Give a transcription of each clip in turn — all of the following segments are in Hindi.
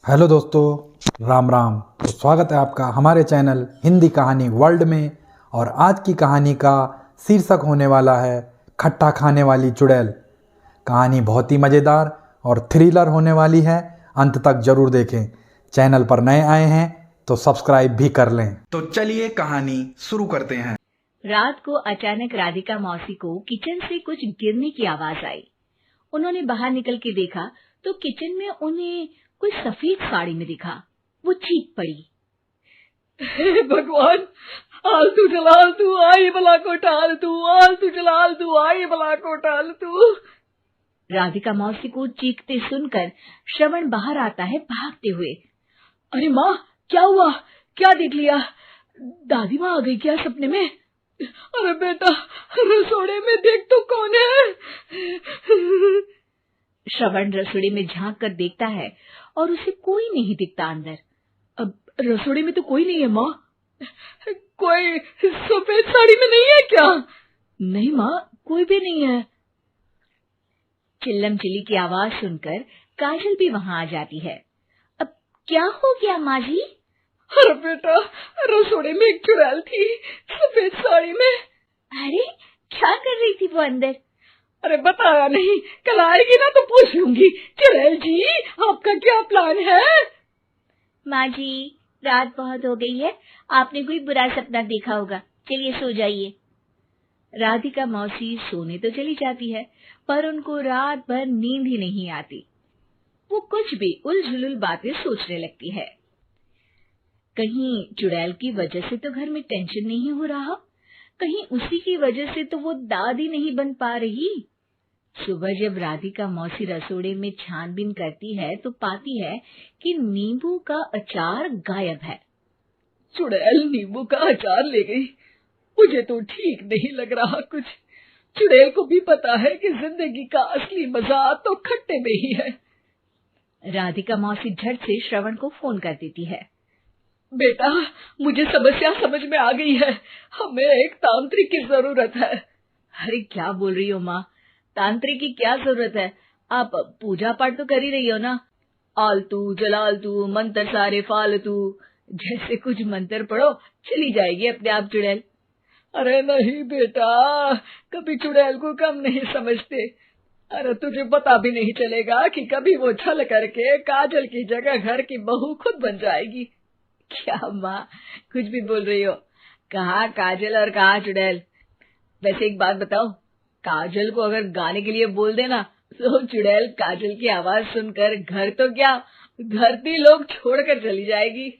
हेलो दोस्तों, राम राम। तो स्वागत है आपका हमारे चैनल हिंदी कहानी वर्ल्ड में। और आज की कहानी का शीर्षक होने वाला है खट्टा खाने वाली चुड़ैल। कहानी बहुत ही मज़ेदार और थ्रिलर होने वाली है, अंत तक जरूर देखें। चैनल पर नए आए हैं तो सब्सक्राइब भी कर लें। तो चलिए कहानी शुरू करते हैं। रात को अचानक राधिका मौसी को किचन से कुछ गिरने की आवाज आई। उन्होंने बाहर निकल के देखा तो किचन में उन्हें कोई सफेद साड़ी में दिखा। वो चीख पड़ी, हे भगवान, आलतू जलाल तू आई भला को टाल तू, आलतू जलाल तू आई भला को टाल तू। राधिका मौसी को चीखते सुनकर श्रवण बाहर आता है भागते हुए। अरे माँ, क्या हुआ? क्या देख लिया? दादी माँ आ गई क्या सपने में? अरे बेटा, रसोड़े में देख तो कौन है? श्रवण रसोड़े में झांक कर देखता है और उसे कोई नहीं दिखता अंदर। अब रसोड़े में तो कोई नहीं है माँ। कोई सफेद साड़ी में नहीं है क्या? नहीं माँ, कोई भी नहीं है। चिल्लम चिल्ली की आवाज सुनकर काजल भी वहां आ जाती है। अब क्या हो गया माँ जी? अरे बेटा, रसोड़े में एक चुड़ैल थी सफेद साड़ी में। अरे क्या कर रही थी वो अंदर? अरे बताया नहीं, कल आएगी ना तो पूछ लूंगी। चुड़ैल जी, आपका क्या प्लान है? माँ जी, रात बहुत हो गई है, आपने कोई बुरा सपना देखा होगा, चलिए सो जाइए। राधिका मौसी सोने तो चली जाती है, पर उनको रात भर नींद ही नहीं आती। वो कुछ भी उलझुल बातें सोचने लगती है। कहीं चुड़ैल की वजह से तो घर में टेंशन नहीं हो रहा, कहीं उसी की वजह से तो वो दादी नहीं बन पा रही। सुबह जब राधिका मौसी रसोड़े में छानबीन करती है तो पाती है कि नींबू का अचार गायब है। चुड़ैल नींबू का अचार ले गई, मुझे तो ठीक नहीं लग रहा कुछ। चुड़ैल को भी पता है कि जिंदगी का असली मजा तो खट्टे में ही है। राधिका मौसी झट से श्रवण को फोन कर देती है। बेटा, मुझे समस्या समझ में आ गई है, हमें एक तांत्रिक की जरूरत है। अरे क्या बोल रही हो माँ, तांत्रिक की क्या जरूरत है? आप पूजा पाठ तो कर ही रही हो ना। आलतू जलालतू मंत्र सारे फालतू जैसे कुछ मंत्र पढ़ो, चली जाएगी अपने आप चुड़ैल। अरे नहीं बेटा, कभी चुड़ैल को कम नहीं समझते। अरे तुझे पता भी नहीं चलेगा कि कभी वो छल करके काजल की जगह घर की बहू खुद बन जाएगी। क्या माँ, कुछ भी बोल रही हो? कहाँ काजल और कहाँ चुड़ैल। वैसे एक बात बताओ, काजल को अगर गाने के लिए बोल देना तो चुड़ैल काजल की आवाज सुनकर घर तो क्या, धरती लोग छोड़कर चली जाएगी।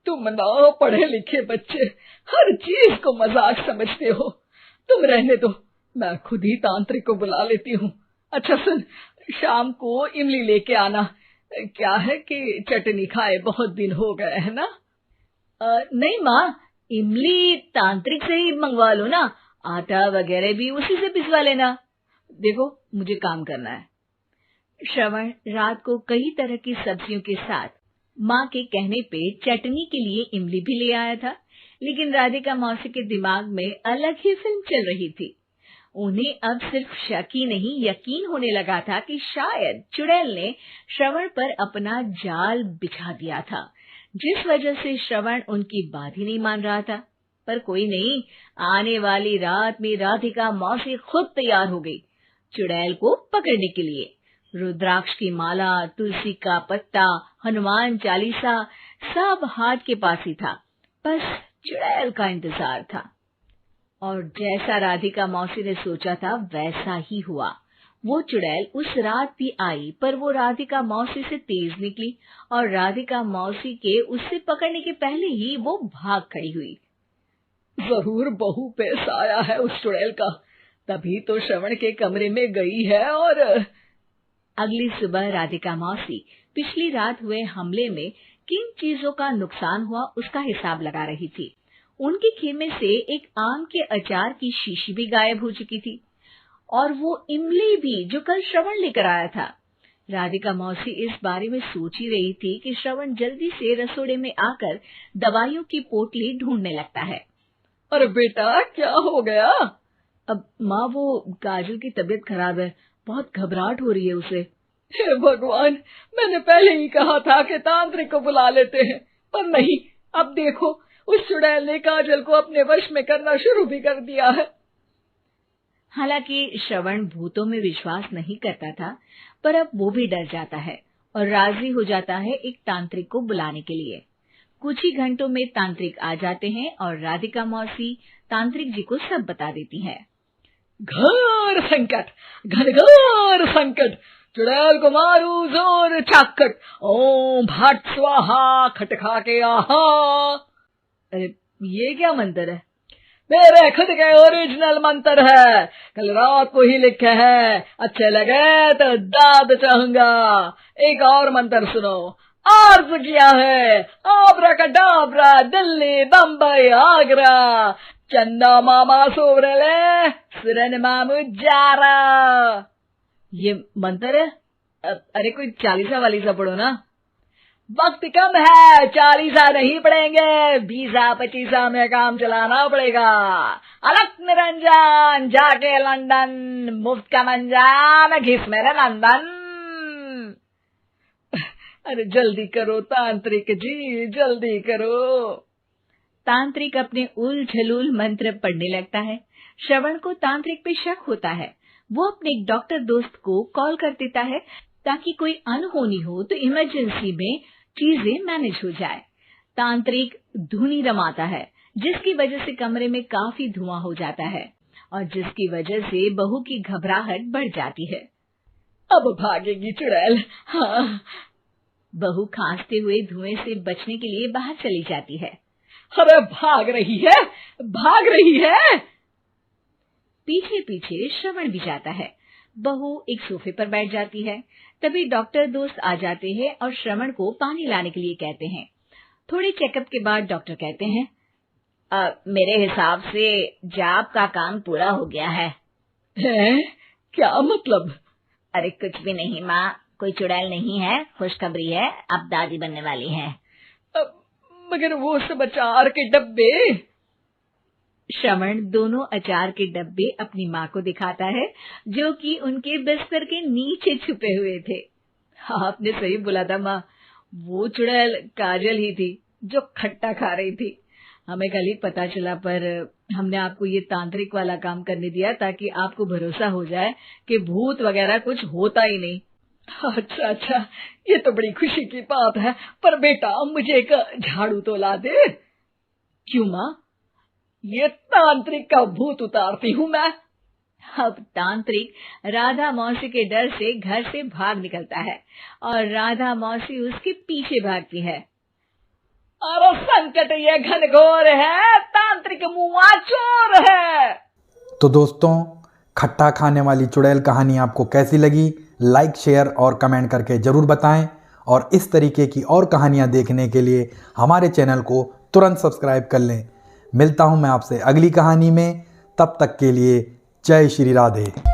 तुम ना पढ़े लिखे बच्चे हर चीज को मजाक समझते हो। तुम रहने दो, मैं खुद ही तांत्रिक को बुला लेती हूँ। अच्छा सुन, शाम को इमली लेके आना। क्या है कि चटनी खाए बहुत दिन हो गए है ना। नहीं माँ, इमली तांत्रिक से ही मंगवा लो ना, आटा वगैरह भी उसी से पिसवा लेना। देखो मुझे काम करना है। श्रवण रात को कई तरह की सब्जियों के साथ माँ के कहने पे चटनी के लिए इमली भी ले आया था, लेकिन राधिका मौसी के दिमाग में अलग ही फिल्म चल रही थी। उन्हें अब सिर्फ शक ही नहीं यकीन होने लगा था कि शायद चुड़ैल ने श्रवण पर अपना जाल बिछा दिया था, जिस वजह से श्रवण उनकी बात ही नहीं मान रहा था। पर कोई नहीं, आने वाली रात में राधिका मौसी खुद तैयार हो गई चुड़ैल को पकड़ने के लिए। रुद्राक्ष की माला, तुलसी का पत्ता, हनुमान चालीसा सब हाथ के पास ही था, बस चुड़ैल का इंतजार था। और जैसा राधिका मौसी ने सोचा था वैसा ही हुआ। वो चुड़ैल उस रात भी आई, पर वो राधिका मौसी से तेज निकली और राधिका मौसी के उससे पकड़ने के पहले ही वो भाग खड़ी हुई। जरूर बहू पे साया है उस चुड़ैल का, तभी तो श्रवण के कमरे में गई है। और अगली सुबह राधिका मौसी पिछली रात हुए हमले में किन चीजों का नुकसान हुआ उसका हिसाब लगा रही थी। उनके खेमे से एक आम के अचार की शीशी भी गायब हो चुकी थी, और वो इमली भी जो कल श्रवण लेकर आया था। राधिका मौसी इस बारे में सोच ही रही थी कि श्रवण जल्दी से रसोड़े में आकर दवाइयों की पोटली ढूंढने लगता है। अरे बेटा, क्या हो गया? अब माँ, वो काजल की तबीयत खराब है, बहुत घबराहट हो रही है उसे। हे भगवान, मैंने पहले ही कहा था कि तांत्रिक को बुला लेते हैं, पर नहीं, अब देखो उस चुड़ैल ने काजल को अपने वश में करना शुरू भी कर दिया है। हालांकि श्रवण भूतों में विश्वास नहीं करता था, पर अब वो भी डर जाता है और राजी हो जाता है एक तांत्रिक को बुलाने के लिए। कुछ ही घंटों में तांत्रिक आ जाते हैं और राधिका मौसी तांत्रिक जी को सब बता देती है। घोर संकट, घनघोर संकट, चुड़ैल को मारू जोर चाकट, ओम भट स्वाहा खटखा के आहा। अरे ये क्या मंत्र है? मेरे खुद के ओरिजिनल मंत्र है, कल रात को ही लिखे हैं, अच्छे लगे तो दाद चाहूंगा। एक और मंत्र सुनो, अर्ज किया है आब्राकडाब्रा, दिल्ली बम्बई आगरा, चंदा मामा सोवरले सुरन मामू जारा। ये मंत्र है? अरे कोई 40 वालीसा पढ़ो ना। वक्त कम है, 40 नहीं पड़ेंगे, 20-25 में काम चलाना पड़ेगा। अलग निरंजन जाके लंदन, मुफ्त का मंजान घिस मेरे नंदन। अरे जल्दी करो तांत्रिक जी, जल्दी करो। तांत्रिक अपने उल झलूल मंत्र पढ़ने लगता है। श्रवण को तांत्रिक पे शक होता है। वो अपने एक डॉक्टर दोस्त को कॉल कर देता है ताकि कोई अनहोनी हो तो इमरजेंसी में चीजें मैनेज हो जाए। तांत्रिक धुनी रमाता है, जिसकी वजह से कमरे में काफी धुआं हो जाता है और जिसकी वजह से बहू की घबराहट बढ़ जाती है। अब भागेगी चुड़ैल। हाँ। बहू खांसते हुए धुएं से बचने के लिए बाहर चली जाती है। अरे भाग रही है, भाग रही है। पीछे पीछे श्रवण भी जाता है। बहू एक सोफे पर बैठ जाती है। तभी डॉक्टर दोस्त आ जाते हैं और श्रवण को पानी लाने के लिए कहते हैं। थोड़े चेकअप के बाद डॉक्टर कहते हैं, मेरे हिसाब से जाप का काम पूरा हो गया है। क्या मतलब? अरे कुछ भी नहीं माँ, कोई चुड़ैल नहीं है, खुशखबरी है, अब दादी बनने वाली है। मगर वो सब अचार के डब्बे। श्रवण दोनों अचार के डब्बे अपनी माँ को दिखाता है, जो कि उनके बिस्तर के नीचे छुपे हुए थे। आपने सही बोला था माँ, वो चुड़ैल काजल ही थी जो खट्टा खा रही थी। हमें कल ही पता चला, पर हमने आपको ये तांत्रिक वाला काम करने दिया ताकि आपको भरोसा हो जाए कि भूत वगैरह कुछ होता ही नहीं। अच्छा अच्छा, ये तो बड़ी खुशी की बात है, पर बेटा मुझे एक झाड़ू तो ला दे। क्यों माँ? ये तांत्रिक का भूत उतारती हूँ मैं। अब तांत्रिक राधा मौसी के डर से घर से भाग निकलता है और राधा मौसी उसके पीछे भागती है। अरे संकट ये घनघोर है, तांत्रिक मुआ चोर है। तो दोस्तों, खट्टा खाने वाली चुड़ैल कहानी आपको कैसी लगी? लाइक, शेयर और कमेंट करके ज़रूर बताएं और इस तरीके की और कहानियां देखने के लिए हमारे चैनल को तुरंत सब्सक्राइब कर लें। मिलता हूं मैं आपसे अगली कहानी में, तब तक के लिए जय श्री राधे।